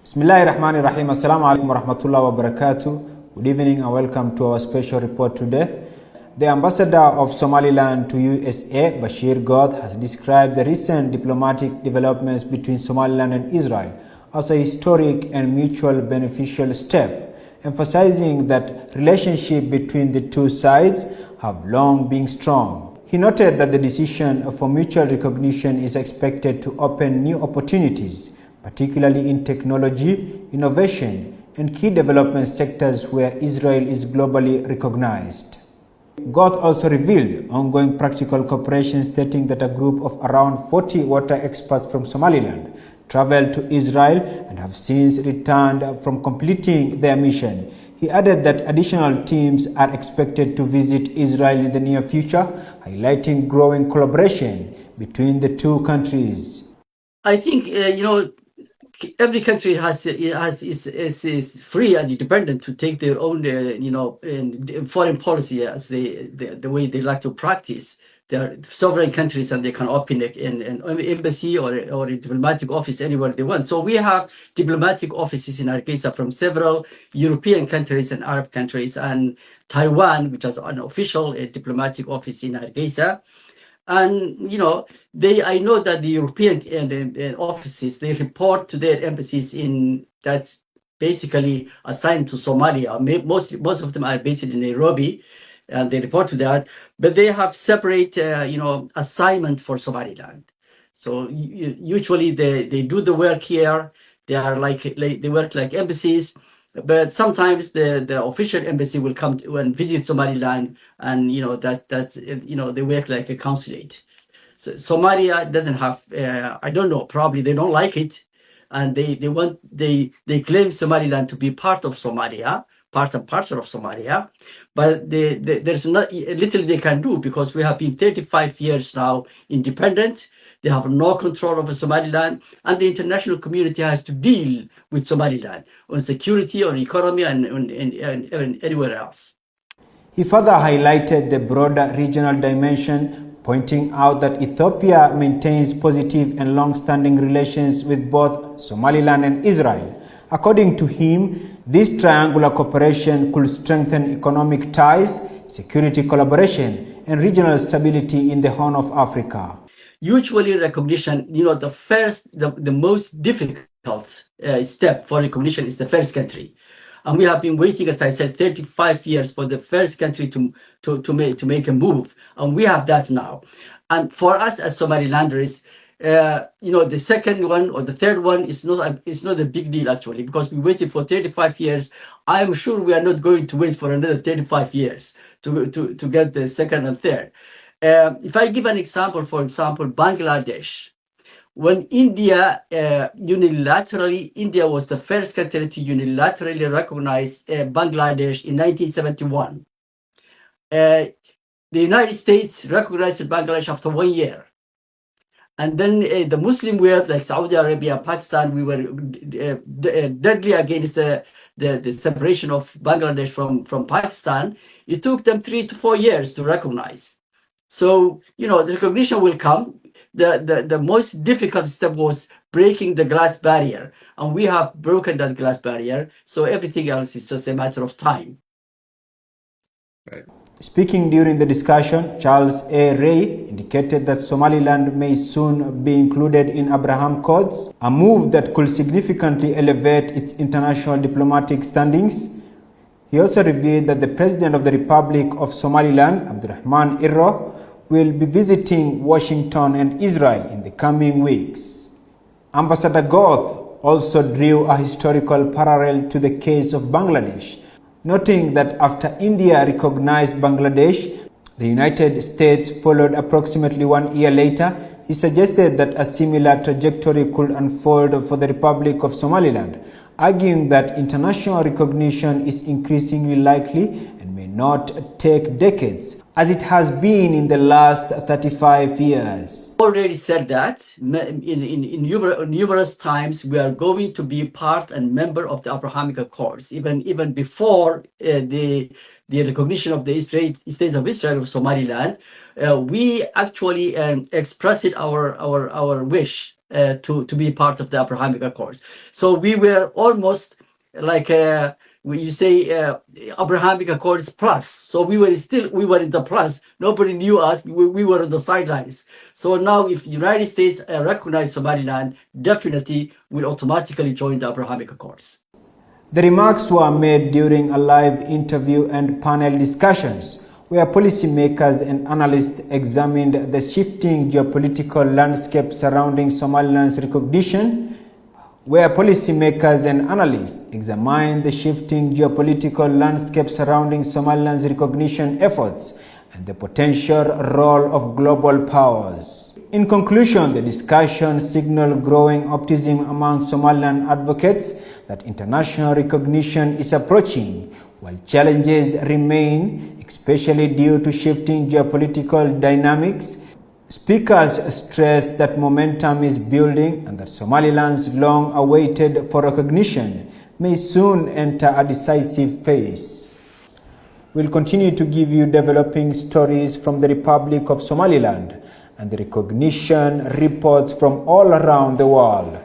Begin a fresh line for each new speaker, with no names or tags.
Bismillahirrahmanirrahim. Assalamu alaikum wa rahmatullahi wa barakatuh. Good evening and welcome to our special report today. The ambassador of Somaliland to USA, Bashir God, has described the recent diplomatic developments between Somaliland and Israel as a historic and mutual beneficial step, emphasizing that relationship between the two sides have long been strong. He noted that the decision for mutual recognition is expected to open new opportunities, particularly in technology, innovation, and key development sectors where Israel is globally recognized. Goth also revealed ongoing practical cooperation, stating that a group of around 40 water experts from Somaliland traveled to Israel and have since returned from completing their mission. He added that additional teams are expected to visit Israel in the near future, highlighting growing collaboration between the two countries.
I think every country is free and independent to take their own foreign policy as the way they like to practice. They are sovereign countries and they can open an embassy or a diplomatic office anywhere they want. So we have diplomatic offices in Hargeisa from several European countries and Arab countries, and Taiwan, which has an official diplomatic office in Hargeisa. And I know that the European offices, they report to their embassies that's basically assigned to Somalia. Most of them are based in Nairobi, and they report to that. But they have separate assignment for Somaliland. So usually they do the work here. They are they work like embassies. But sometimes the official embassy will come and visit Somaliland, and they work like a consulate. So Somalia doesn't have I don't know, probably they don't like it, and they claim Somaliland to be part of Somalia, part and parcel of Somalia, but there's not little they can do, because we have been 35 years now independent. They have no control over Somaliland, and the international community has to deal with Somaliland on security, on economy, and anywhere else.
He further highlighted the broader regional dimension, pointing out that Ethiopia maintains positive and long-standing relations with both Somaliland and Israel. According to him, this triangular cooperation could strengthen economic ties, security collaboration, and regional stability in the Horn of Africa.
Usually recognition, the most difficult step for recognition is the first country. And we have been waiting, as I said, 35 years for the first country to make a move. And we have that now. And for us as Somalilanders, the second one or the third one is not a big deal, actually, because we waited for 35 years. I'm sure we are not going to wait for another 35 years to get the second and third. If I give an example, for example, Bangladesh. When India India was the first country to unilaterally recognize Bangladesh in 1971. The United States recognized Bangladesh after 1 year. And then the Muslim world, like Saudi Arabia, Pakistan, we were deadly against the separation of Bangladesh from Pakistan. It took them 3 to 4 years to recognize. So, the recognition will come. The most difficult step was breaking the glass barrier, and we have broken that glass barrier. So everything else is just a matter of time.
Right. Speaking during the discussion, Charles A. Ray indicated that Somaliland may soon be included in Abraham Codes, a move that could significantly elevate its international diplomatic standings. He also revealed that the President of the Republic of Somaliland, Abdurrahman Irro, will be visiting Washington and Israel in the coming weeks. Ambassador Goth also drew a historical parallel to the case of Bangladesh, noting that after India recognized Bangladesh, the United States followed approximately 1 year later. He suggested that a similar trajectory could unfold for the Republic of Somaliland, arguing that international recognition is increasingly likely and may not take decades, as it has been in the last 35 years.
Already said that in numerous times we are going to be part and member of the Abrahamic Accords, even before the recognition of the State of Israel of Somaliland. We actually expressed our wish to be part of the Abrahamic Accords. So we were almost like when you say Abrahamic Accords plus. So we were in the plus. Nobody knew us. We were on the sidelines. So now if United States recognize Somaliland, definitely will automatically join the Abrahamic Accords.
The remarks were made during a live interview and panel discussions where policymakers and analysts examined the shifting geopolitical landscape surrounding Somaliland's recognition, where policymakers and analysts examined the shifting geopolitical landscape surrounding Somaliland's recognition efforts and the potential role of global powers. In conclusion, the discussion signaled growing optimism among Somaliland advocates that international recognition is approaching, while challenges remain, especially due to shifting geopolitical dynamics. Speakers stressed that momentum is building and that Somaliland's long-awaited for recognition may soon enter a decisive phase. We'll continue to give you developing stories from the Republic of Somaliland and the recognition reports from all around the world.